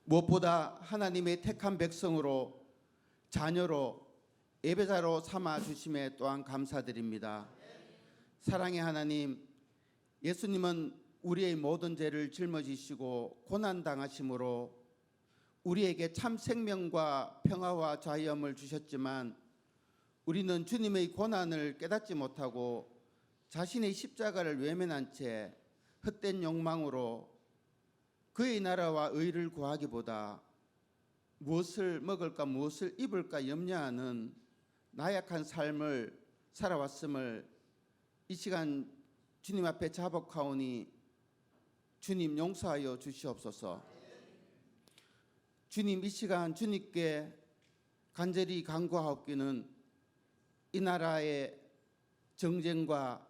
무엇보다 하나님의 택한 백성으로 자녀로 예배자로 삼아 주심에 또한 감사드립니다. 사랑의 하나님, 예수님은 우리의 모든 죄를 짊어지시고 고난 당하심으로 우리에게 참 생명과 평화와 자유함을 주셨지만 우리는 주님의 고난을 깨닫지 못하고 자신의 십자가를 외면한 채 헛된 욕망으로 그의 나라와 의를 구하기보다 무엇을 먹을까 무엇을 입을까 염려하는 나약한 삶을 살아왔음을 이 시간 주님 앞에 자복하오니 주님 용서하여 주시옵소서. 주님, 이 시간 주님께 간절히 간구하옵기는 이 나라의 정쟁과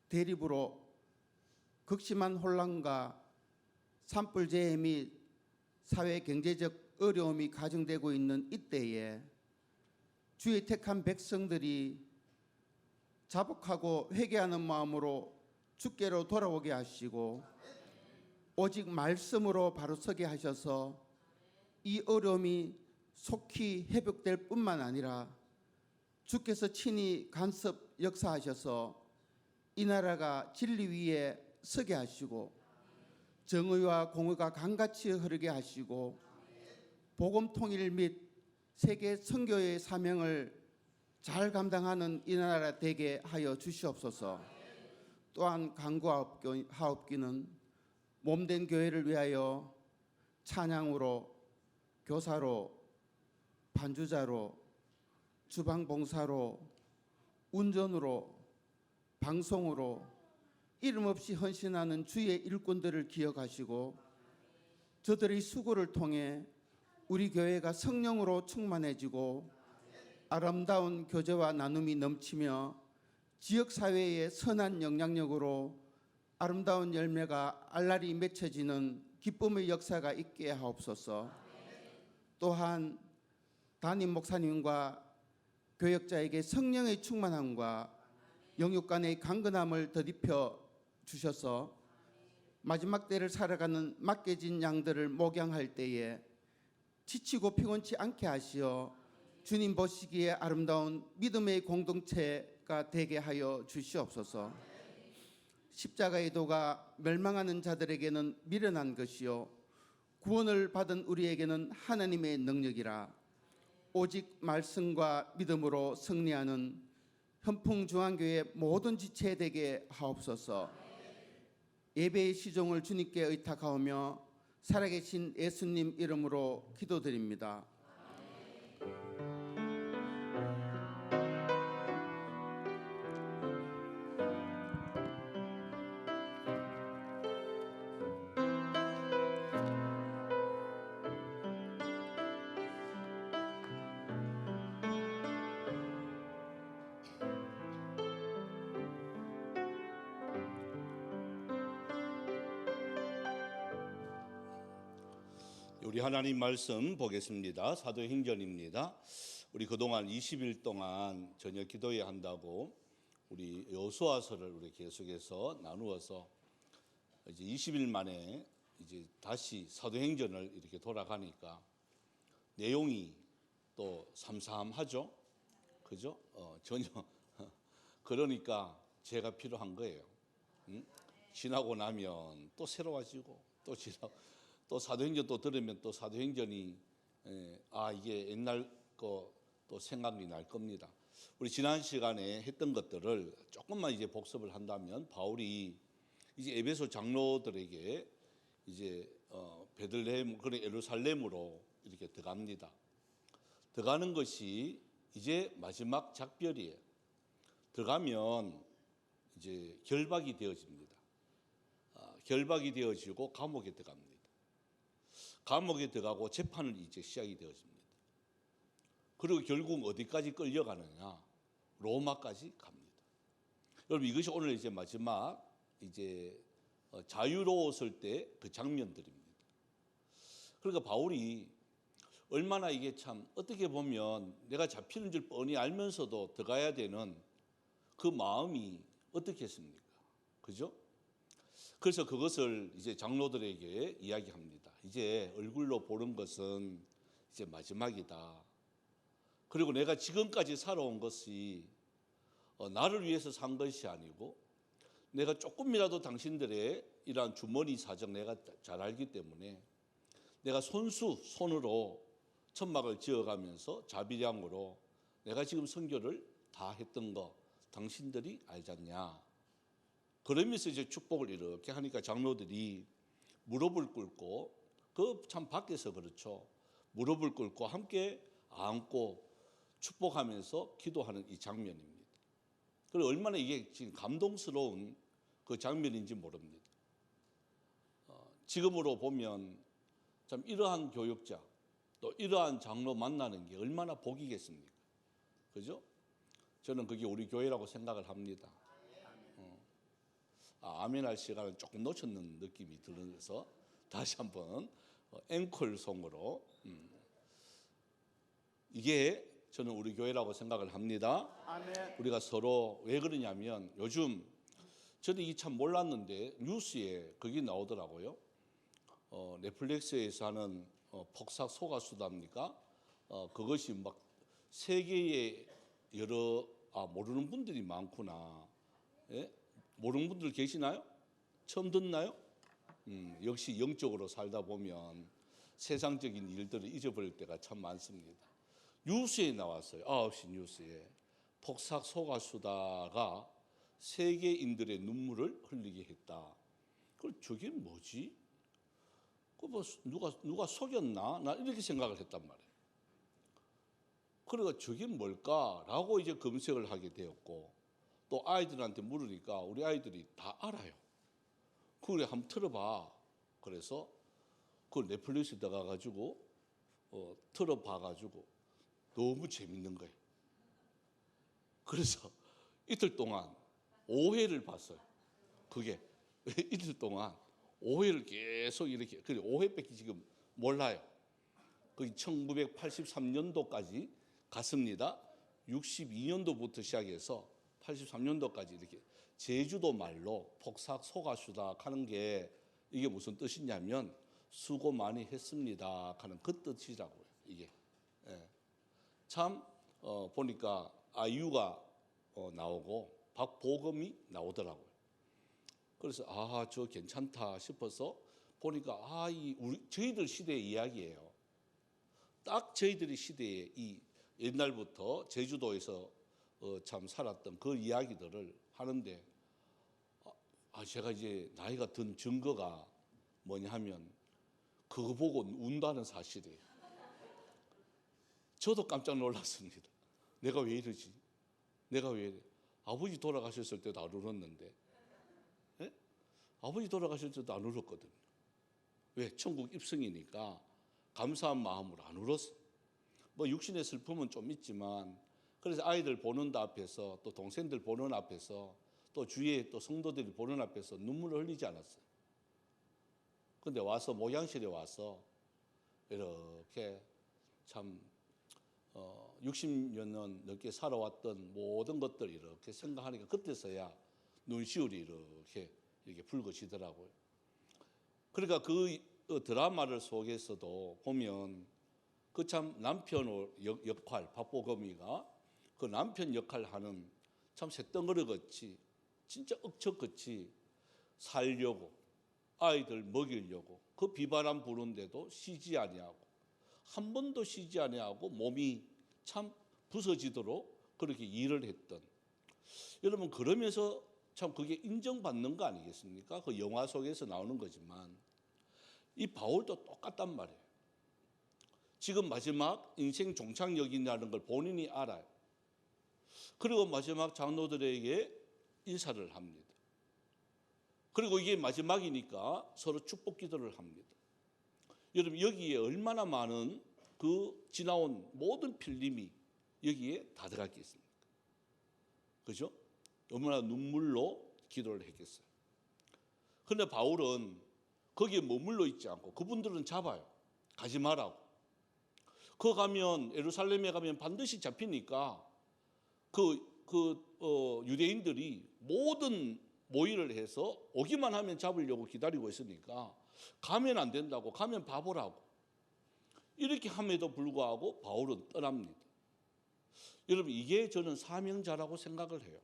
대립으로 극심한 혼란과 산불재해 및 사회 경제적 어려움이 가중되고 있는 이때에 주의 택한 백성들이 자복하고 회개하는 마음으로 주께로 돌아오게 하시고 오직 말씀으로 바로 서게 하셔서 이 어려움이 속히 회복될 뿐만 아니라 주께서 친히 간섭 역사하셔서 이 나라가 진리 위에 서게 하시고 정의와 공의가 강같이 흐르게 하시고 복음 통일 및 세계 선교의 사명을 잘 감당하는 이 나라 되게 하여 주시옵소서. 또한 간구하옵기는 몸된 교회를 위하여 찬양으로, 교사로, 반주자로, 주방봉사로, 운전으로, 방송으로 이름 없이 헌신하는 주의 일꾼들을 기억하시고 저들의 수고를 통해 우리 교회가 성령으로 충만해지고 아름다운 교제와 나눔이 넘치며 지역사회의 선한 영향력으로 아름다운 열매가 알알이 맺혀지는 기쁨의 역사가 있게 하옵소서. 또한 담임 목사님과 교역자에게 성령의 충만함과 영육 간의 강건함을 더입혀 주셔서 마지막 때를 살아가는 맡겨진 양들을 목양할 때에 지치고 피곤치 않게 하시어 주님 보시기에 아름다운 믿음의 공동체가 되게 하여 주시옵소서. 십자가의 도가 멸망하는 자들에게는 미련한 것이요 구원을 받은 우리에게는 하나님의 능력이라. 오직 말씀과 믿음으로 승리하는 현풍중앙교회 모든 지체 되게 하옵소서. 예배의 시종을 주님께 의탁하오며 살아계신 예수님 이름으로 기도드립니다. 우리 하나님 말씀 보겠습니다. 사도행전입니다. 우리 그동안 20일 동안 저녁 기도회야 한다고 우리 여호수아서를 우리 계속해서 나누어서 이제 20일 만에 이제 다시 사도행전을 이렇게 돌아가니까 내용이 또 삼삼하죠. 그죠? 전혀 그러니까 제가 필요한 거예요. 지나고 나면 또 새로워지고 또 사도행전 또 들으면 또 사도행전이 이게 옛날 거 또 생각이 날 겁니다. 우리 지난 시간에 했던 것들을 조금만 이제 복습을 한다면 바울이 이제 에베소 장로들에게 이제 베들레헴 그런 예루살렘으로 이렇게 들어갑니다. 들어가는 것이 이제 마지막 작별이에요. 들어가면 이제 결박이 되어집니다. 결박이 되어지고 감옥에 들어갑니다. 감옥에 들어가고 재판을 이제 시작이 되어집니다. 그리고 결국 어디까지 끌려가느냐? 로마까지 갑니다. 여러분 이것이 오늘 이제 마지막 이제 자유로웠을 때 그 장면들입니다. 그러니까 바울이 얼마나 이게 참 어떻게 보면 내가 잡히는 줄 뻔히 알면서도 들어가야 되는 그 마음이 어떻겠습니까? 그죠? 그래서 그것을 이제 장로들에게 이야기합니다. 이제 얼굴로 보는 것은 이제 마지막이다. 그리고 내가 지금까지 살아온 것이 나를 위해서 산 것이 아니고 내가 조금이라도 당신들의 이러한 주머니 사정 내가 잘 알기 때문에 내가 손으로 천막을 지어가면서 자비량으로 내가 지금 선교를 다 했던 거 당신들이 알지 않냐. 그러면서 이제 축복을 이렇게 하니까 장로들이 무릎을 꿇고 그 참 밖에서 그렇죠. 무릎을 꿇고 함께 안고 축복하면서 기도하는 이 장면입니다. 그리고 얼마나 이게 지금 감동스러운 그 장면인지 모릅니다. 지금으로 보면 참 이러한 교육자 또 이러한 장로 만나는 게 얼마나 복이겠습니까? 그죠? 저는 그게 우리 교회라고 생각을 합니다. 아멘할 시간을 조금 놓쳤는 느낌이 들어서 다시 한번 앵콜송으로 이게 저는 우리 교회라고 생각을 합니다. 아멘. 우리가 서로 왜 그러냐면 요즘 저도 이 참 몰랐는데 뉴스에 그게 나오더라고요. 넷플릭스에서 하는 폭삭 소가수다입니까? 그것이 막 세계에 여러 모르는 분들이 많구나. 예? 모르는 분들 계시나요? 처음 듣나요? 역시 영적으로 살다 보면 세상적인 일들을 잊어버릴 때가 참 많습니다. 뉴스에 나왔어요. 9시 뉴스에 폭삭 소가수다가 세계인들의 눈물을 흘리게 했다. 그 저게 뭐지? 그 뭐 누가 속였나? 나 이렇게 생각을 했단 말이에요. 그러니까 저게 뭘까라고 이제 검색을 하게 되었고 또 아이들한테 물으니까 우리 아이들이 다 알아요. 그래 한번 틀어봐. 그래서 그걸 넷플릭스에 들어가가지고 틀어봐가지고 너무 재밌는 거예요. 그래서 이틀 동안 5회를 봤어요. 그게 이틀 동안 5회를 계속 이렇게. 그래 5회밖에 지금 몰라요. 거기 1983년도까지 갔습니다. 62년도부터 시작해서 83년도까지 이렇게 제주도 말로 폭삭 소가수다 하는 게 이게 무슨 뜻이냐면 수고 많이 했습니다 하는 그 뜻이라고요. 이게 참 보니까 아이유가 나오고 박보검이 나오더라고요. 그래서 저 괜찮다 싶어서 보니까 저희들 시대의 이야기예요. 딱 저희들의 시대의 이 옛날부터 제주도에서 참 살았던 그 이야기들을 하는데 제가 이제 나이가 든 증거가 뭐냐 하면 그거 보고 운다는 사실이에요. 저도 깜짝 놀랐습니다. 내가 왜 이러지? 내가 왜 이래? 아버지 돌아가셨을 때도 안 울었는데 예? 아버지 돌아가셨을 때도 안 울었거든요. 왜? 천국 입성이니까 감사한 마음으로 안 울었어. 뭐 육신의 슬픔은 좀 있지만 그래서 아이들 보는 앞에서 또 동생들 보는 앞에서 또 주위에 또 성도들이 보는 앞에서 눈물을 흘리지 않았어요. 근데 와서 목양실에 와서 이렇게 참 60여 년 넘게 살아왔던 모든 것들 이렇게 생각하니까 그때서야 눈시울이 이렇게 붉어지더라고요. 그러니까 그 드라마를 속에서도 보면 그 참 남편 역할 박보검이가 그 남편 역할을 하는 참 새덩어리같이 진짜 억척같이 살려고 아이들 먹이려고 그 비바람 부는데도 쉬지 아니하고 한 번도 쉬지 아니하고 몸이 참 부서지도록 그렇게 일을 했던 여러분 그러면서 참 그게 인정받는 거 아니겠습니까? 그 영화 속에서 나오는 거지만 이 바울도 똑같단 말이에요. 지금 마지막 인생 종착역이라는 걸 본인이 알아요. 그리고 마지막 장로들에게 인사를 합니다. 그리고 이게 마지막이니까 서로 축복 기도를 합니다. 여러분 여기에 얼마나 많은 그 지나온 모든 필름이 여기에 다 들어갔겠습니까? 그죠? 얼마나 눈물로 기도를 했겠어요. 그런데 바울은 거기에 머물러 있지 않고 그분들은 잡아요. 가지 말라고. 거 가면 예루살렘에 가면 반드시 잡히니까 유대인들이 모든 모의를 해서 오기만 하면 잡으려고 기다리고 있으니까 가면 안 된다고, 가면 바보라고. 이렇게 함에도 불구하고 바울은 떠납니다. 여러분, 이게 저는 사명자라고 생각을 해요.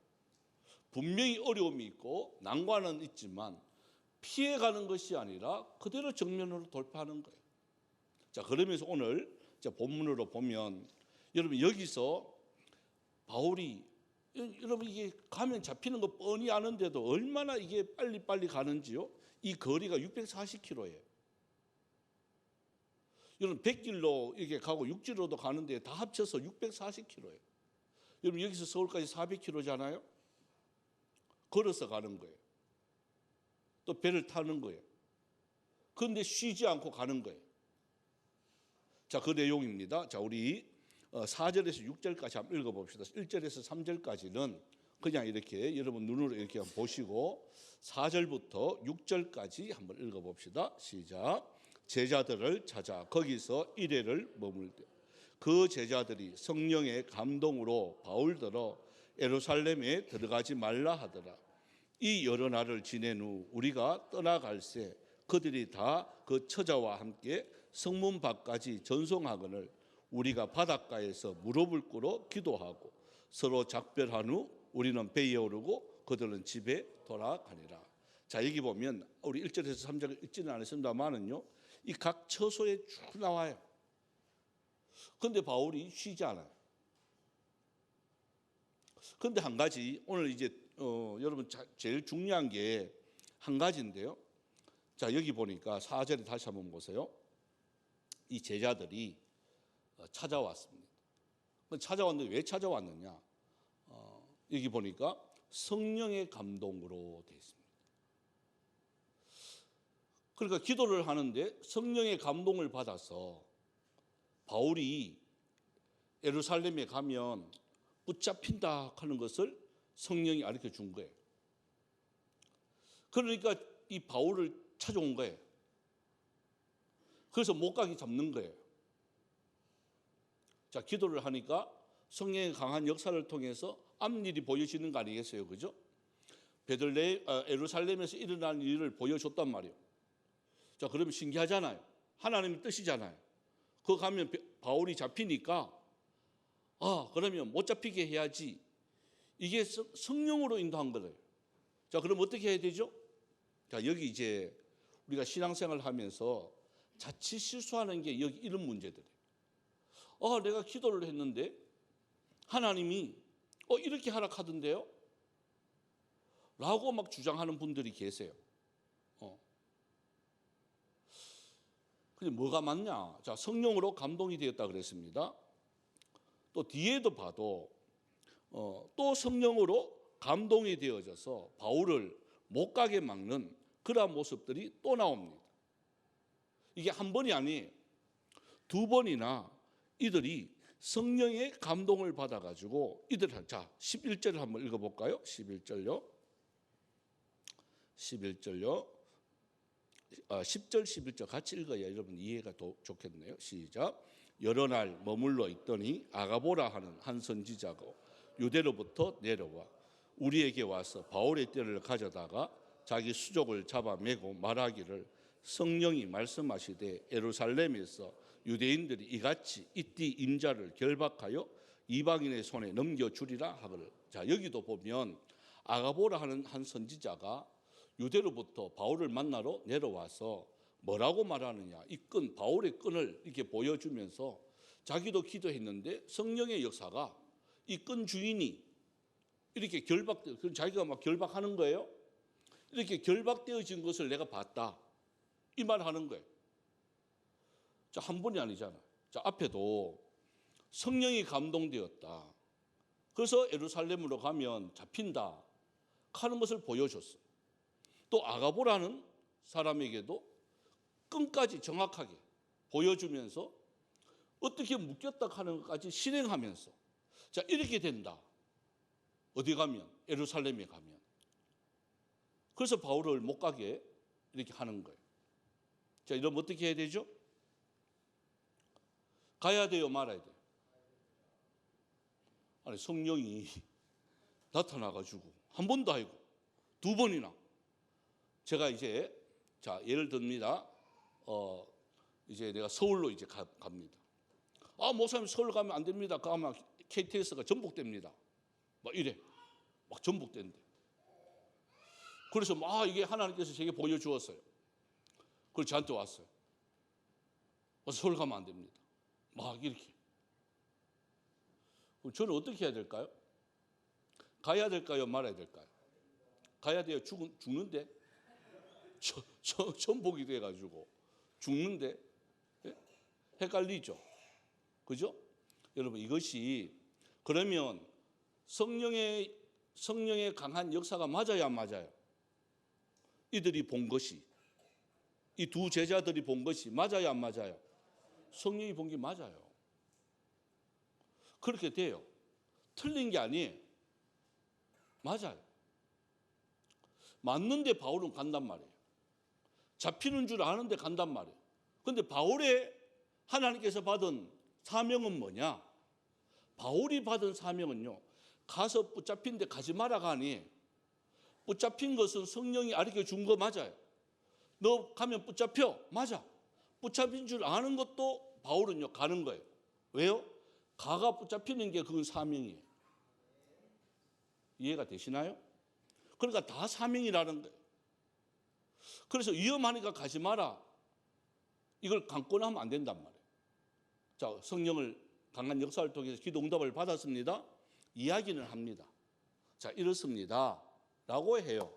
분명히 어려움이 있고 난관은 있지만 피해가는 것이 아니라 그대로 정면으로 돌파하는 거예요. 자, 그러면서 오늘 본문으로 보면 여러분, 여기서 바울이, 여러분, 이게 가면 잡히는 거 뻔히 아는데도 얼마나 이게 빨리 가는지요. 이 거리가 640km예요. 여러분, 100길로 이렇게 가고 6지로도 가는데 다 합쳐서 640km예요. 여러분, 여기서 서울까지 400km잖아요. 걸어서 가는 거예요. 또 배를 타는 거예요. 그런데 쉬지 않고 가는 거예요. 자, 그 내용입니다. 자, 우리 4절에서 6절까지 한번 읽어봅시다. 1절에서 3절까지는 그냥 이렇게 여러분 눈으로 이렇게 한번 보시고 4절부터 6절까지 한번 읽어봅시다. 시작. 제자들을 찾아 거기서 이래를 머물되 그 제자들이 성령의 감동으로 바울더러 예루살렘에 들어가지 말라 하더라. 이 여러 날을 지낸 후 우리가 떠나갈새 그들이 다 그 처자와 함께 성문 밖까지 전송하거늘 우리가 바닷가에서 무릎을 꿇어 기도하고 서로 작별한 후 우리는 배에 오르고 그들은 집에 돌아가니라. 자, 여기 보면 우리 1절에서 3절 읽지는 않았습니다만은요, 이 각 처소에 쭉 나와요. 그런데 바울이 쉬지 않아요. 그런데 한 가지 오늘 이제 여러분 제일 중요한 게 한 가지인데요. 자, 여기 보니까 4절에 다시 한번 보세요. 이 제자들이 찾아왔습니다. 찾아왔는데 왜 찾아왔느냐? 여기 보니까 성령의 감동으로 되어 있습니다. 그러니까 기도를 하는데 성령의 감동을 받아서 바울이 예루살렘에 가면 붙잡힌다 하는 것을 성령이 가르쳐 준 거예요. 그러니까 이 바울을 찾아온 거예요. 그래서 못 가게 잡는 거예요. 자, 기도를 하니까 성령의 강한 역사를 통해서 앞일이 보여지는 거 아니겠어요? 그죠? 예루살렘에서 일어난 일을 보여줬단 말이에요. 자, 그러면 신기하잖아요. 하나님의 뜻이잖아요. 그거 가면 바울이 잡히니까 그러면 못 잡히게 해야지. 이게 성령으로 인도한 거예요. 자, 그럼 어떻게 해야 되죠? 자, 여기 이제 우리가 신앙생활을 하면서 자칫 실수하는 게 여기 이런 문제들이에요. 내가 기도를 했는데 하나님이 이렇게 하락하던데요? 라고 막 주장하는 분들이 계세요. 근데 뭐가 맞냐? 자, 성령으로 감동이 되었다 그랬습니다. 또 뒤에도 봐도 또 성령으로 감동이 되어져서 바울을 못 가게 막는 그러한 모습들이 또 나옵니다. 이게 한 번이 아니에요. 두 번이나 이들이 성령의 감동을 받아가지고 자, 11절을 한번 읽어볼까요? 11절요. 10절, 11절 같이 읽어야 여러분 이해가 더 좋겠네요. 시작. 여러 날 머물러 있더니 아가보라 하는 한 선지자가 유대로부터 내려와 우리에게 와서 바울의 떼를 가져다가 자기 수족을 잡아매고 말하기를 성령이 말씀하시되 예루살렘에서 유대인들이 이같이 이띠 임자를 결박하여 이방인의 손에 넘겨주리라 하거늘. 자, 여기도 보면 아가보라 하는 한 선지자가 유대로부터 바울을 만나러 내려와서 뭐라고 말하느냐? 이 끈, 바울의 끈을 이렇게 보여주면서 자기도 기도했는데 성령의 역사가 이 끈 주인이 이렇게 자기가 막 결박하는 거예요. 이렇게 결박되어진 것을 내가 봤다. 이 말 하는 거예요. 자, 한 번이 아니잖아. 자, 앞에도 성령이 감동되었다. 그래서 예루살렘으로 가면 잡힌다 하는 것을 보여줬어. 또 아가보라는 사람에게도 끈까지 정확하게 보여주면서 어떻게 묶였다 하는 것까지 실행하면서 자, 이렇게 된다. 어디 가면? 예루살렘에 가면. 그래서 바울을 못 가게 이렇게 하는 거예요. 자, 이러면 어떻게 해야 되죠? 가야 돼요, 말아야 돼요? 아니, 성령이 나타나가지고 한 번도 아니고 두 번이나. 제가 이제 자, 예를 듭니다. 이제 내가 서울로 이제 갑니다. 아, 목사님 서울 가면 안 됩니다. 가면 KTX가 전복됩니다. 막 이래. 막 전복된대. 그래서 막 이게 하나님께서 제게 보여주었어요. 그래서 저한테 왔어요. 서울 가면 안 됩니다. 막 이렇게. 그럼 저는 어떻게 해야 될까요? 가야 될까요? 말아야 될까요? 가야 돼요. 죽는데? 전복이 돼가지고 죽는데? 예? 헷갈리죠? 그죠? 여러분, 이것이 그러면 성령의 강한 역사가 맞아요, 안 맞아요? 이들이 본 것이, 이 두 제자들이 본 것이 맞아요, 안 맞아요? 성령이 본 게 맞아요. 그렇게 돼요. 틀린 게 아니에요. 맞아요. 맞는데 바울은 간단 말이에요. 잡히는 줄 아는데 간단 말이에요. 그런데 바울의 하나님께서 받은 사명은 뭐냐? 바울이 받은 사명은요, 가서 붙잡힌데 가지 마라가 아니에요. 붙잡힌 것은 성령이 가르쳐 준 거 맞아요. 너 가면 붙잡혀. 맞아. 붙잡힌 줄 아는 것도 바울은요, 가는 거예요. 왜요? 가가 붙잡히는 게 그건 사명이에요. 이해가 되시나요? 그러니까 다 사명이라는 거예요. 그래서 위험하니까 가지 마라. 이걸 강권하면 안 된단 말이에요. 자, 성령을 강한 역사를 통해서 기도 응답을 받았습니다. 이야기는 합니다. 자, 이렇습니다. 라고 해요.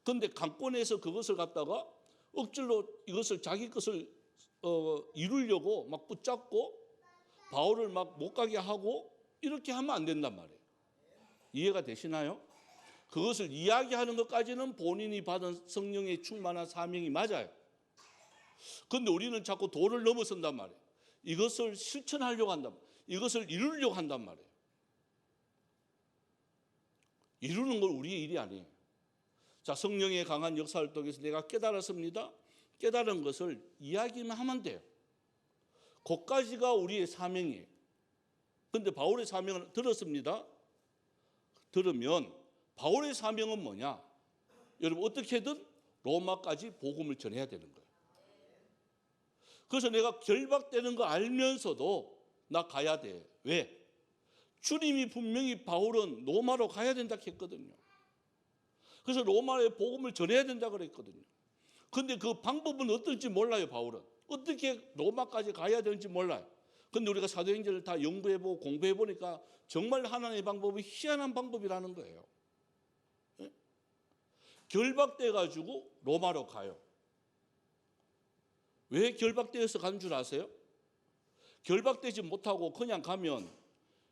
그런데 강권에서 그것을 갖다가 억지로 이것을 자기 것을 이루려고 막 붙잡고 바울을 막 못 가게 하고 이렇게 하면 안 된단 말이에요. 이해가 되시나요? 그것을 이야기하는 것까지는 본인이 받은 성령의 충만한 사명이 맞아요. 그런데 우리는 자꾸 도를 넘어선단 말이에요. 이것을 실천하려고 한단 말이에요. 이것을 이루려고 한단 말이에요. 이루는 건 우리의 일이 아니에요. 자, 성령의 강한 역사를 통해서 내가 깨달았습니다. 깨달은 것을 이야기만 하면 돼요. 그것까지가 우리의 사명이에요. 그런데 바울의 사명을 들었습니다. 들으면 바울의 사명은 뭐냐? 여러분, 어떻게든 로마까지 복음을 전해야 되는 거예요. 그래서 내가 결박되는 거 알면서도 나 가야 돼. 왜? 주님이 분명히 바울은 로마로 가야 된다 했거든요. 그래서 로마에 복음을 전해야 된다 그랬거든요. 그런데 그 방법은 어떨지 몰라요, 바울은. 어떻게 로마까지 가야 되는지 몰라요. 그런데 우리가 사도행전을 다 연구해보고 공부해보니까 정말 하나님의 방법이 희한한 방법이라는 거예요. 예? 결박돼가지고 로마로 가요. 왜 결박되어서 간 줄 아세요? 결박되지 못하고 그냥 가면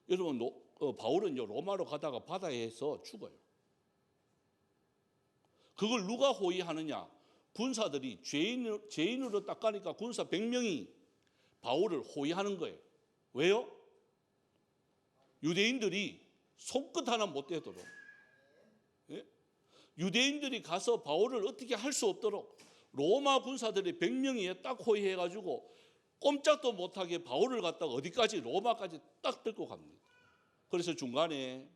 여러분 바울은요 로마로 가다가 바다에서 죽어요. 그걸 누가 호위하느냐? 군사들이 죄인으로 딱 가니까 군사 100명이 바울을 호위하는 거예요. 왜요? 유대인들이 손끝 하나 못 대도록, 예? 유대인들이 가서 바울을 어떻게 할 수 없도록 로마 군사들이 100명이 딱 호위해가지고 꼼짝도 못하게 바울을 갖다가 어디까지 로마까지 딱 들고 갑니다. 그래서 중간에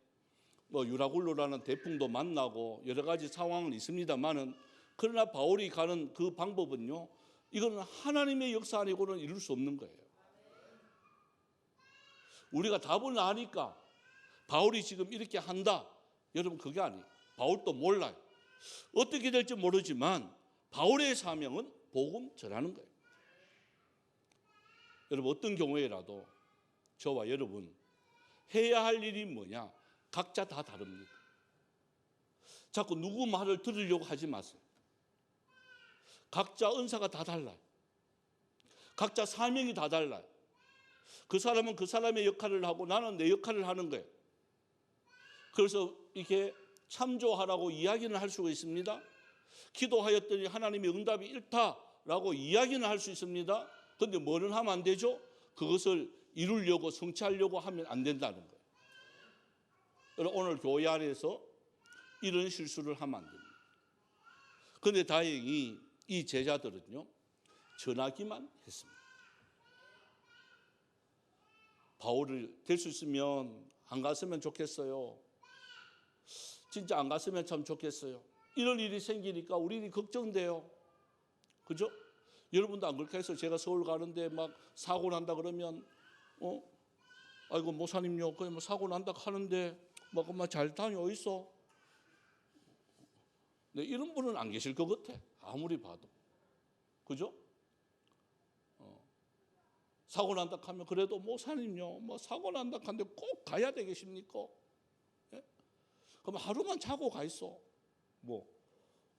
뭐 유라굴로라는 대풍도 만나고 여러 가지 상황은 있습니다만은 그러나 바울이 가는 그 방법은요, 이거는 하나님의 역사 아니고는 이룰 수 없는 거예요. 우리가 답을 아니까 바울이 지금 이렇게 한다. 여러분, 그게 아니에요. 바울도 몰라요. 어떻게 될지 모르지만 바울의 사명은 복음 전하는 거예요. 여러분, 어떤 경우에라도 저와 여러분 해야 할 일이 뭐냐? 각자 다 다릅니다. 자꾸 누구 말을 들으려고 하지 마세요. 각자 은사가 다 달라요. 각자 사명이 다 달라요. 그 사람은 그 사람의 역할을 하고 나는 내 역할을 하는 거예요. 그래서 이렇게 참조하라고 이야기는 할 수가 있습니다. 기도하였더니 하나님의 응답이 일타라고 이야기는 할 수 있습니다. 그런데 뭐는 하면 안 되죠? 그것을 이루려고 성취하려고 하면 안 된다는 거예요. 여러분, 오늘 교회 안에서 이런 실수를 하면 안 됩니다. 그런데 다행히 이 제자들은요 전하기만 했습니다. 바울을 될 수 있으면 안 갔으면 좋겠어요. 진짜 안 갔으면 참 좋겠어요. 이런 일이 생기니까 우리들이 걱정돼요. 그죠? 여러분도 안 그렇게 해서 제가 서울 가는데 막 사고 난다 그러면 아이고 목사님요, 그냥 뭐 사고 난다 하는데 막 엄마 잘 다녀있어. 네, 이런 분은 안 계실 것 같아. 아무리 봐도. 그죠? 사고 난다 하면 그래도 목사님요, 뭐 사고 난다 하는데 꼭 가야 되겠습니까? 예? 그럼 하루만 자고 가 있어. 뭐,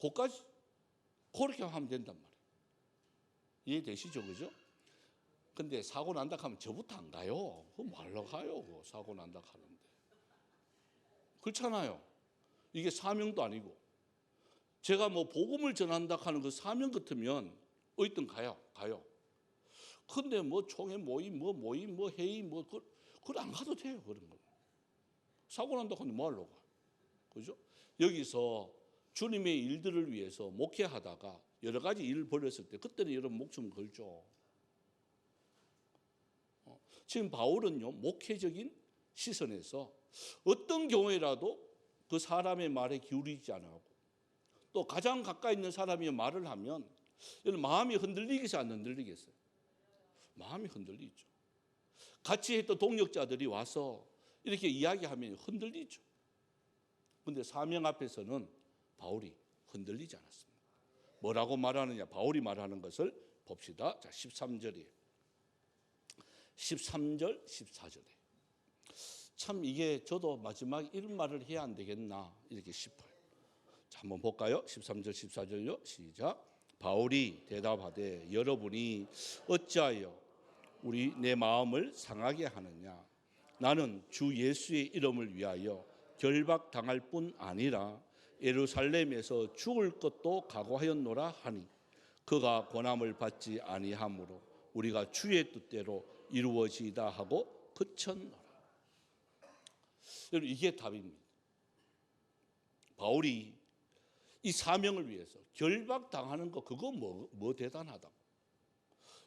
그까지 그렇게 하면 된단 말이에요. 이해되시죠? 그죠? 근데 사고 난다 하면 저부터 안 가요. 그거 말로 가요. 그거 사고 난다 하는데. 그렇잖아요. 이게 사명도 아니고. 제가 뭐 복음을 전한다 하는 그 사명 같으면 어디든 가요. 근데 뭐 총회 모임, 뭐 회의, 그걸 안 가도 돼요. 그런 거. 사고 난다 하는데 뭐 하려고 가. 그죠? 여기서 주님의 일들을 위해서 목회하다가 여러 가지 일을 벌였을 때 그때는 여러분 목숨 걸죠. 지금 바울은요, 목회적인 시선에서 어떤 경우에라도 그 사람의 말에 기울이지 않고 또 가장 가까이 있는 사람이 말을 하면 마음이 흔들리겠어요, 안 흔들리겠어요? 마음이 흔들리죠. 같이 했던 동역자들이 와서 이렇게 이야기하면 흔들리죠. 그런데 사명 앞에서는 바울이 흔들리지 않았습니다. 뭐라고 말하느냐? 바울이 말하는 것을 봅시다. 자, 13절이에요. 13절, 14절에. 참 이게 저도 마지막에 이런 말을 해야 안 되겠나 이렇게 싶어요. 자, 한번 볼까요? 13절, 14절요. 시작. 바울이 대답하되 여러분이 어찌하여 내 마음을 상하게 하느냐? 나는 주 예수의 이름을 위하여 결박당할 뿐 아니라 예루살렘에서 죽을 것도 각오하였노라 하니 그가 권함을 받지 아니하므로 우리가 주의 뜻대로 이루어지다 하고 그쳤노라. 여러분, 이게 답입니다. 바울이 이 사명을 위해서 결박당하는 거 그거 뭐 대단하다고.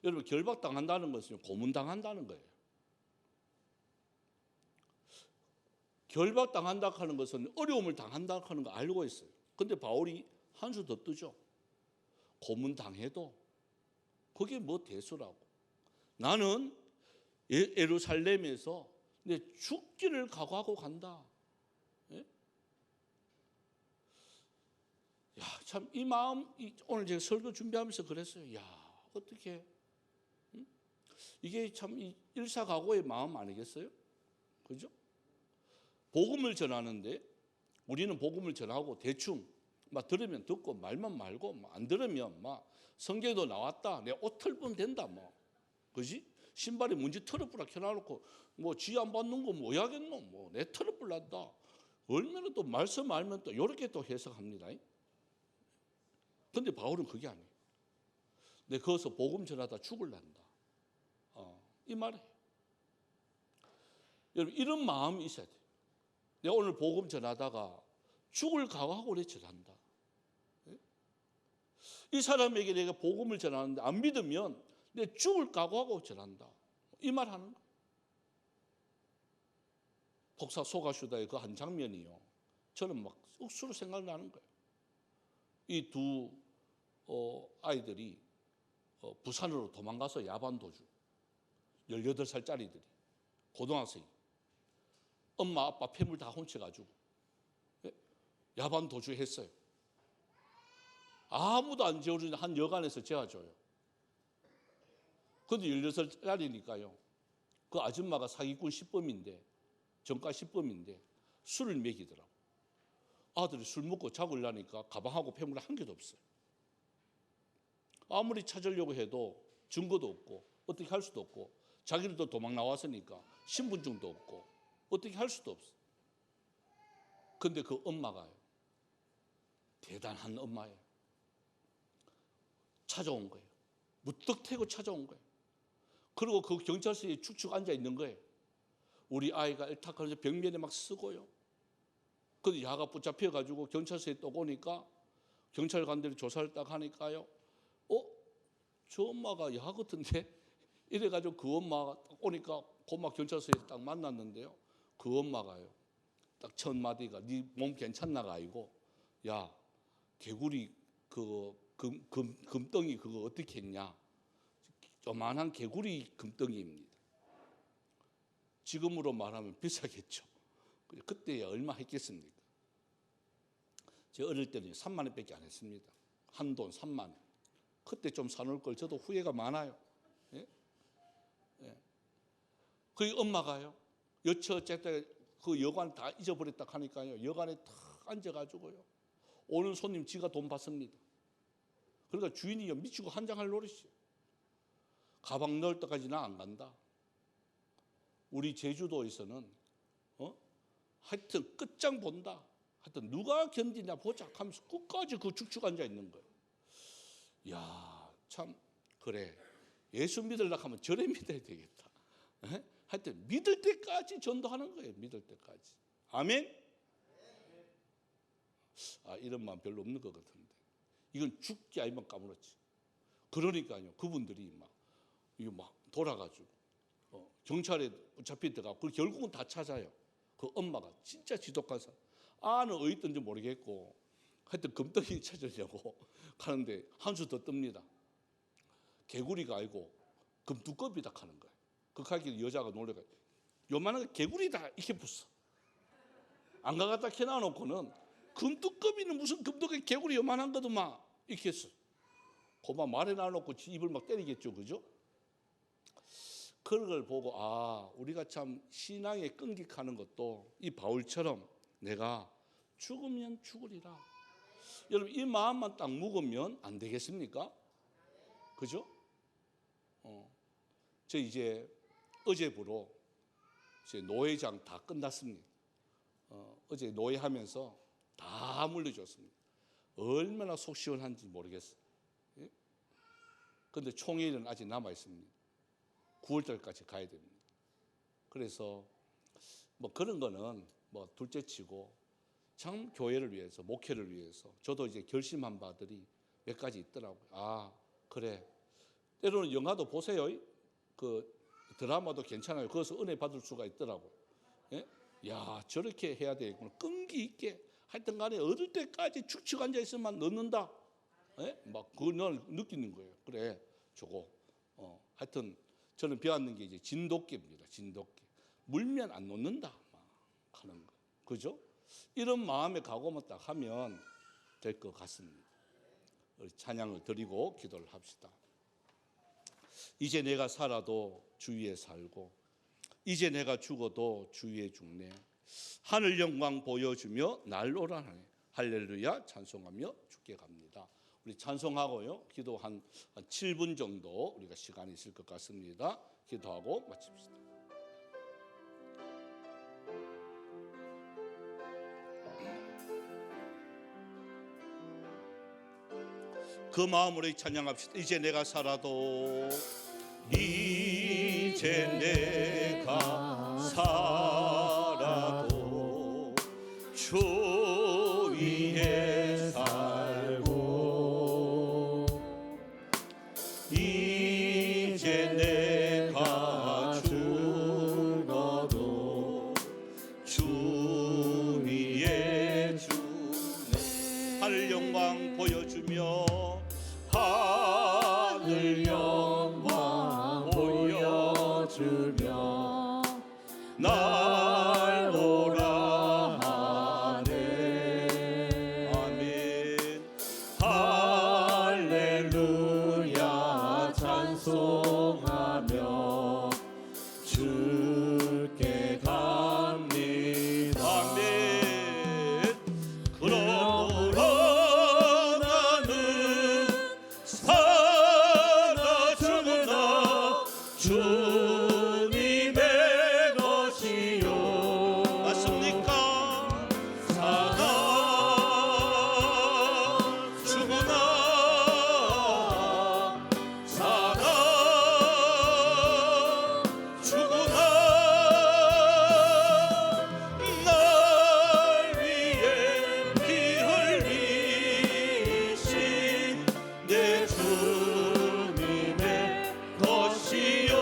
여러분, 결박당한다는 것은 고문당한다는 거예요. 결박당한다 하는 것은 어려움을 당한다 하는 거 알고 있어요. 근데 바울이 한 수 더 뜨죠. 고문당해도 그게 뭐 대수라고. 나는 예루살렘에서 내 죽기를 각오하고 간다. 예? 야, 참 이 마음, 오늘 제가 설교 준비하면서 그랬어요. 야, 어떻게 이게 참 일사각오의 마음 아니겠어요? 그죠? 복음을 전하는데 우리는 복음을 전하고 대충 막 들으면 듣고 말만 말고 안 들으면 막 성경에도 나왔다. 내 옷 털면 된다. 뭐. 그지? 신발에 문지 털어뿌라 켜놔놓고 뭐 쥐 안 받는 거 뭐야겠노? 뭐 내 털어뿌란다. 얼마나 또 말씀 알면 또 이렇게 또 해석합니다. 근데 바울은 그게 아니에요. 내 거기서 복음 전하다 죽을란다. 이 말이에요. 여러분, 이런 마음이 있어야 돼요. 내가 오늘 복음 전하다가 죽을 각오하고 그래 전한다. 이 사람에게 내가 복음을 전하는데 안 믿으면 내 죽을 각오하고 전한다. 이 말 하는 거예요. 복사 소가수다의 그 한 장면이요. 저는 막 억수로 생각나는 거예요. 이 두 아이들이 부산으로 도망가서 야반 도주. 18살짜리들이 고등학생이 엄마 아빠 폐물 다 훔쳐가지고 야반 도주했어요. 아무도 안 재워주는 한 여관에서 재워줘요. 그런데 18살짜리니까요. 그 아줌마가 사기꾼 10범인데 정가 10범인데 술을 먹이더라고. 아들이 술 먹고 자고 일하니까 가방하고 폐물 한 개도 없어요. 아무리 찾으려고 해도 증거도 없고 어떻게 할 수도 없고 자기들도 도망 나왔으니까 신분증도 없고 어떻게 할 수도 없어. 근데 그 엄마가요. 대단한 엄마예요. 찾아온 거예요. 무턱대고 찾아온 거예요. 그리고 그 경찰서에 축축 앉아 있는 거예요. 우리 아이가 일탁하면서 벽면에 막 쓰고요. 근데 야가 붙잡혀가지고 경찰서에 또 오니까 경찰관들이 조사를 딱 하니까요. 저 엄마가 야 같은데? 이래가지고 그 엄마가 딱 오니까 고마 경찰서에 딱 만났는데요. 그 엄마가요. 딱 첫 마디가 네 몸 괜찮나가 아니고 야 개구리 그 금덩이 그거 어떻게 했냐? 조만한 개구리 금덩이입니다. 지금으로 말하면 비싸겠죠. 그때 얼마 했겠습니까? 제가 어릴 때는 3만 원밖에 안 했습니다. 한돈 3만 원. 그때 좀 사놓을 걸 저도 후회가 많아요. 예? 예. 그 엄마가요. 어쨌든 그 여관 다 잊어버렸다 하니까요. 여관에 탁 앉아가지고요. 오는 손님 지가 돈 받습니다. 그러니까 주인이 미치고 한장할 노릇이요. 가방 넣을 때까지는 안 간다. 우리 제주도에서는 하여튼 끝장 본다. 하여튼 누가 견디냐 보자 하면서 끝까지 그 축축 앉아 있는 거예요. 야, 참 그래. 예수 믿으려고 하면 저래 믿어야 되겠다. 에? 하여튼 믿을 때까지 전도하는 거예요. 믿을 때까지. 아멘. 이런 마음 별로 없는 것 같은데. 이건 죽기 아니면 까무렇지. 그러니까요. 그분들이 막 돌아가지고 경찰에 잡힐 때가 그 결국은 다 찾아요. 그 엄마가 진짜 지독한 사람. 아는 어디 있던지 모르겠고 하여튼 금덩이 찾으려고 가는데 한 수 더 뜹니다. 개구리가 아니고 금두꺼비다 하는 거예요. 그 가게 여자가 놀래가 요만한 개구리다 이렇게 붙어. 안 가갖다 캐놔놓고는 금두꺼비는 무슨 금두꺼비 개구리 요만한 것도 막 이렇게 했어. 그만 말해 놔놓고 입을 막 때리겠죠, 그죠? 그런 걸 보고 우리가 참 신앙에 끈기가는 것도 이 바울처럼 내가 죽으면 죽으리라. 여러분 이 마음만 딱 묵으면 안 되겠습니까? 그죠? 저 이제 어제부로 제 노회장 다 끝났습니다. 어제 노회하면서 다 물려줬습니다. 얼마나 속 시원한지 모르겠어요. 그런데 총회는 아직 남아 있습니다. 9월달까지 가야 됩니다. 그래서 그런 거는 둘째치고 참 교회를 위해서 목회를 위해서 저도 이제 결심한 바들이 몇 가지 있더라고요. 그래. 때로는 영화도 보세요. 그 드라마도 괜찮아요. 거기서 은혜 받을 수가 있더라고요. 예? 야, 저렇게 해야 되겠구나. 끈기 있게 하여튼 간에 얻을 때까지 축축 앉아 있으면 넣는다. 예? 그걸 느끼는 거예요. 그래, 저거. 하여튼 저는 배웠는 게 이제 진돗개입니다. 진돗개. 물면 안 놓는다. 하는 거. 그죠? 이런 마음에 각오만 딱 하면 될 것 같습니다. 우리 찬양을 드리고 기도를 합시다. 이제 내가 살아도 주 위에 살고 이제 내가 죽어도 주 위에 죽네. 하늘 영광 보여주며 날 오라하네. 할렐루야 찬송하며 주께 갑니다. 우리 찬송하고요. 기도 한 7분 정도 우리가 시간이 있을 것 같습니다. 기도하고 마칩시다. 그 마음으로 찬양합시다. 이제 내가 살아도 이제 내가 살아도 주 위에 살고 이제 내가 죽어도 주 위에 주네. 하늘 영광 보여주며 하늘 영광 보여주며 날 오라 하네. 아멘. 할렐루야 찬송하며 주께 갑니다. 아멘. 그러므로 주님의 것이요. 맞습니까? 사나 죽으나 사나 죽으나 날 위해 피 흘리신 내 주님의 것이요.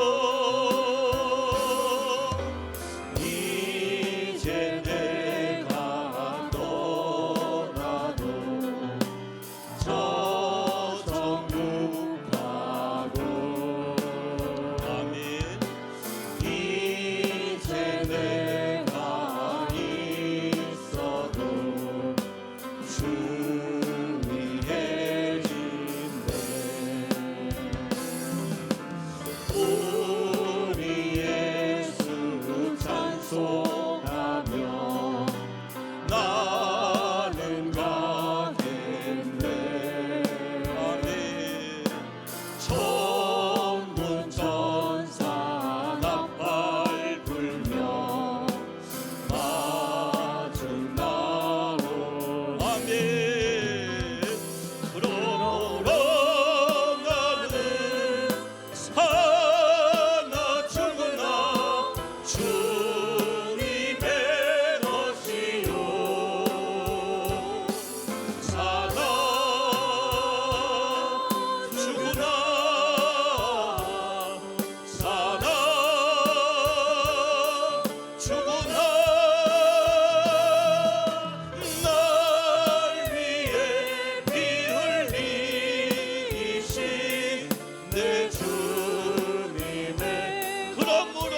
그러므로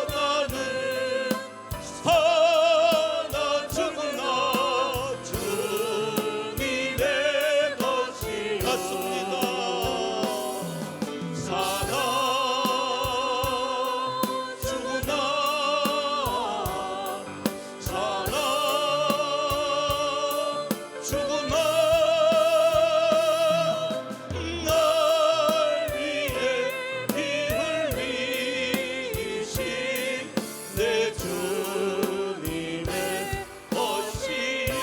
나는 사나 죽으나 주님의 것이 같습니다. 사나 죽으나 사나 죽으나 날 위해 피 흘리신 내 주님의 것이요.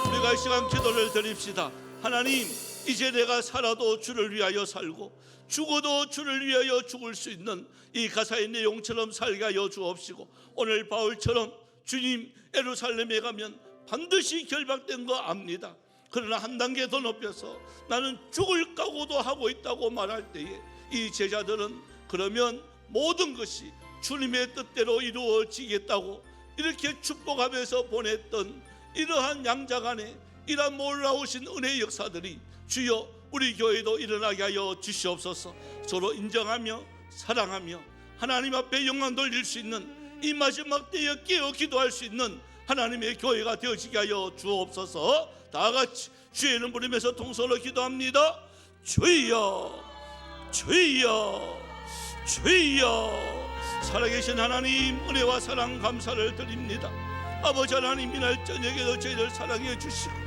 우리가 이 시간 기도를 드립시다. 하나님, 이제 내가 살아도 주를 위하여 살고 죽어도 주를 위하여 죽을 수 있는 이 가사의 내용처럼 살게 하여 주옵시고, 오늘 바울처럼 주님 예루살렘에 가면 반드시 결박된 거 압니다. 그러나 한 단계 더 높여서 나는 죽을 각오도 하고 있다고 말할 때에 이 제자들은 그러면 모든 것이 주님의 뜻대로 이루어지겠다고 이렇게 축복하면서 보냈던 이러한 양자 간에 이러한 놀라우신 은혜의 역사들이 주여 우리 교회도 일어나게 하여 주시옵소서. 서로 인정하며 사랑하며 하나님 앞에 영광 돌릴 수 있는 이 마지막 때에 깨어 기도할 수 있는 하나님의 교회가 되어지게 하여 주옵소서. 다 같이 주의 이름 부르면서 통성으로 기도합니다. 주여 주여 주여. 살아계신 하나님, 은혜와 사랑 감사를 드립니다. 아버지 하나님, 이날 저녁에도 저희를 사랑해 주시고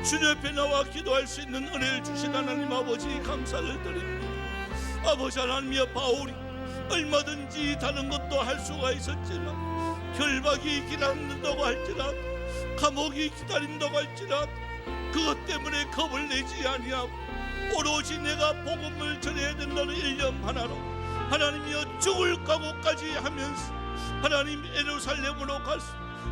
주님 옆에 나와 기도할 수 있는 은혜를 주신 하나님 아버지 감사를 드립니다. 아버지 하나님이여, 바울이 얼마든지 다른 것도 할 수가 있었지만 결박이 기다린다고 할지라도 감옥이 기다린다고 할지라도 그것 때문에 겁을 내지 아니하고 오로지 내가 복음을 전해야 된다는 일념 하나로 하나님이여 죽을 각오까지 하면서 하나님 예루살렘으로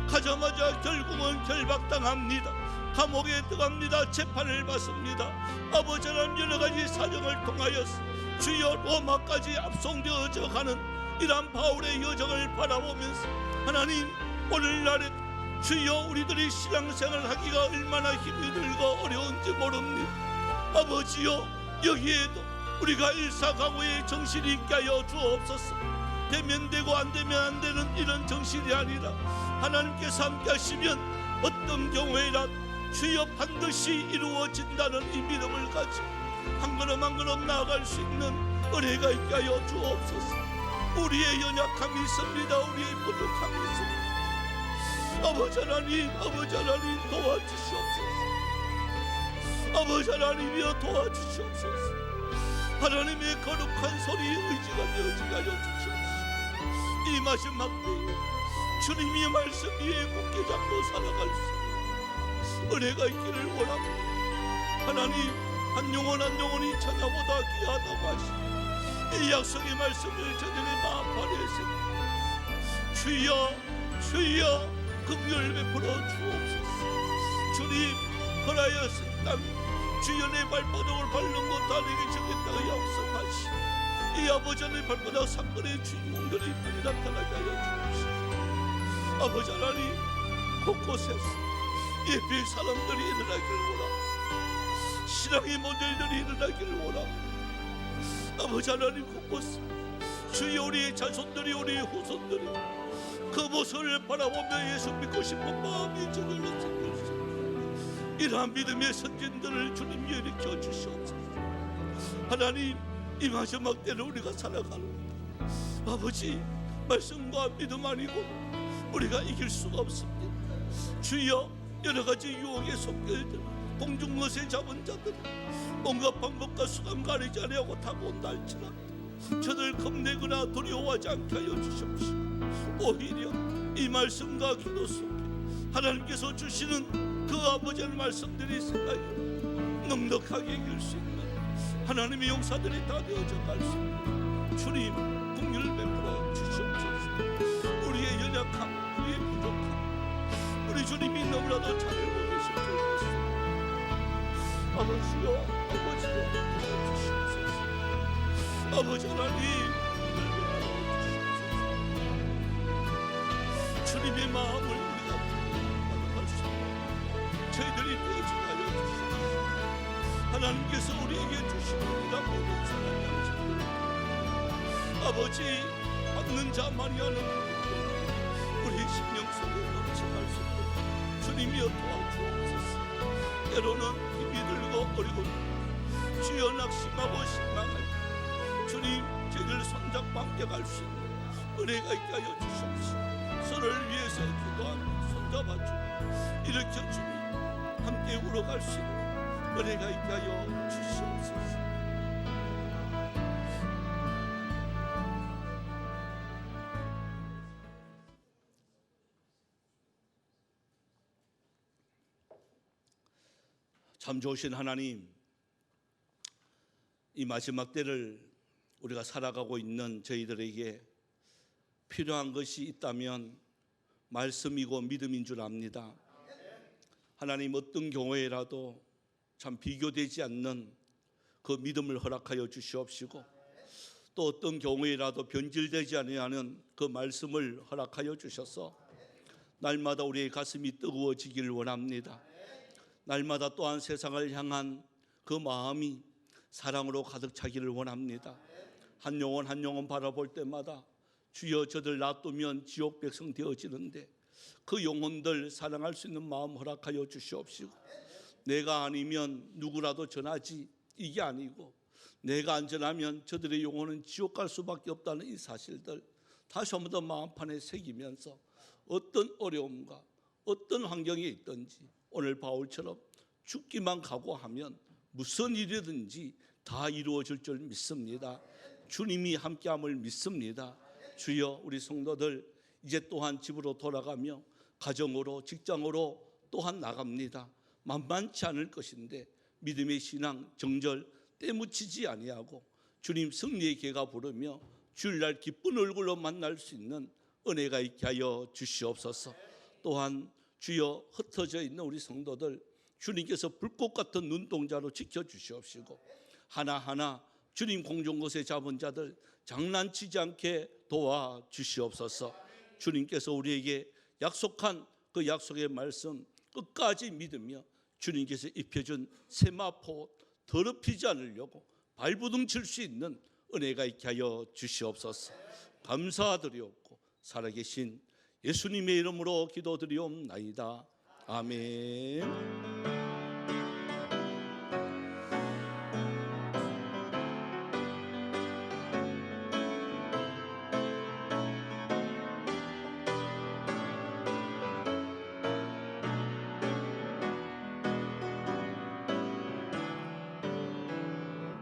가자마자 결국은 결박당합니다. 감옥에 들어갑니다. 재판을 받습니다. 아버지 하나님, 여러 가지 사정을 통하여서 주여 로마까지 압송되어져 가는 이러한 바울의 여정을 바라보면서 하나님, 오늘날에 주여 우리들이 신앙생활을 하기가 얼마나 힘이 들고 어려운지 모릅니다. 아버지여, 여기에도 우리가 일사각오의 정신이 있게 하여 주옵소서. 되면 되고 안 되면 안 되는 이런 정신이 아니라 하나님께서 함께 하시면 어떤 경우에라도 주여 반드시 이루어진다는 이 믿음을 가지고 한 걸음 한 걸음 나아갈 수 있는 은혜가 있게 하여 주옵소서. 우리의 연약함이 있습니다. 우리의 부족함이 있습니다. 아버지 하나님, 아버지 하나님 도와주시옵소서. 아버지 하나님이여 도와주시옵소서. 하나님의 거룩한 소리에 의지가 되어지게 하여 주시옵소서. 이 마지막 때에 주님의 말씀 위에 굳게 잡고 살아갈 수 있는 은혜가 있기를 원합니다. 하나님, 한 영혼 한 영혼이 찾아보다 귀하다고 하시니 이 약속의 말씀을 저들의 마음판에 새깁니다. 주여 주여 긍휼 베풀어 주옵소서. 주님, 거라였은 땅 주여 내 발바닥을 밟는 것 다 내게 주겠다고 약속하시 이 아버지 하나님 발바닥 상권의 주인공들이 빨리 나타나게 하여 주옵시고, 아버지 하나님 곳곳에서 예배의 사람들이 일어나기를 원하고 신앙의 모델들이 일어나기를 원하고 아버지 하나님 곳곳에 주여 우리의 자손들이 우리의 후손들이 그 모습을 바라보며 예수 믿고 싶은 마음이 저절로 생길 수 있는 이러한 믿음의 선진들을 주님 일으켜 주시옵소서. 하나님, 이 마지막 때를 우리가 살아가는 아버지 말씀과 믿음 아니고 우리가 이길 수가 없습니다. 주여, 여러 가지 유혹에 속겨들 공중것에 잡은 자들 온갖 방법과 수감 가리지 아니하고 다가온다 할지라도 저들 겁내거나 두려워하지 않게 하여 주시옵시고, 오히려 이 말씀과 기도 속에 하나님께서 주시는 그 아버지의 말씀들이 생각이 넉넉하게 이길 수 있는 하나님의 용사들이 다 되어져 갈 수 있는 주님 긍휼 베풀어 주시옵소서. 우리의 연약함, 우리의 부족함 우리 주님이 너무나도 잘 알고 계실 줄 믿습니다. 아버지여, 아버지여 주시옵소서. 아버지 하나님, 주님의 마음을 우리가 받아갈 수 있는 저희들이 되어지게 하여 주시옵소서. 하나님께서 우리에게 주십니다. 모든 선한 양식들 아버지, 받는 자만이 하는 우리 심령 속에 넘쳐날 수 있도록 주님이여 도와주옵소서. 때로는 힘이 들고 어리고 주여 낙심하고 실망할 주님, 저희를 손잡고 함께 갈 수 있는 은혜가 있게 하여 주시옵시고, 서로를 위해서 기도하며 손잡아주고 일으켜주며 함께 울어갈 수 있는 은혜가 있게 하여 주시옵소서. 참 좋으신 하나님, 이 마지막 때를 우리가 살아가고 있는 저희들에게 필요한 것이 있다면 말씀이고 믿음인 줄 압니다. 하나님, 어떤 경우에라도 참 비교되지 않는 그 믿음을 허락하여 주시옵시고, 또 어떤 경우에라도 변질되지 아니하는 그 말씀을 허락하여 주셔서 날마다 우리의 가슴이 뜨거워지기를 원합니다. 날마다 또한 세상을 향한 그 마음이 사랑으로 가득 차기를 원합니다. 한 영혼 한 영혼 바라볼 때마다 주여, 저들 놔두면 지옥 백성 되어지는데 그 영혼들 사랑할 수 있는 마음 허락하여 주시옵시고, 내가 아니면 누구라도 전하지, 이게 아니고 내가 안전하면 저들의 영혼은 지옥 갈 수밖에 없다는 이 사실들 다시 한 번 더 마음판에 새기면서 어떤 어려움과 어떤 환경에 있든지 오늘 바울처럼 죽기만 각오하면 무슨 일이든지 다 이루어질 줄 믿습니다. 주님이 함께함을 믿습니다. 주여, 우리 성도들 이제 또한 집으로 돌아가며 가정으로 직장으로 또한 나갑니다. 만만치 않을 것인데 믿음의 신앙 정절 때묻히지 아니하고 주님 승리의 개가 부르며 주일날 기쁜 얼굴로 만날 수 있는 은혜가 있게 하여 주시옵소서. 또한 주여, 흩어져 있는 우리 성도들 주님께서 불꽃 같은 눈동자로 지켜주시옵시고, 하나하나 주님 공중 곳에 잡은 자들 장난치지 않게 도와주시옵소서. 주님께서 우리에게 약속한 그 약속의 말씀 끝까지 믿으며 주님께서 입혀준 세마포 더럽히지 않으려고 발부둥칠 수 있는 은혜가 있게 하여 주시옵소서. 감사드리옵고 살아계신 예수님의 이름으로 기도드리옵나이다. 아멘.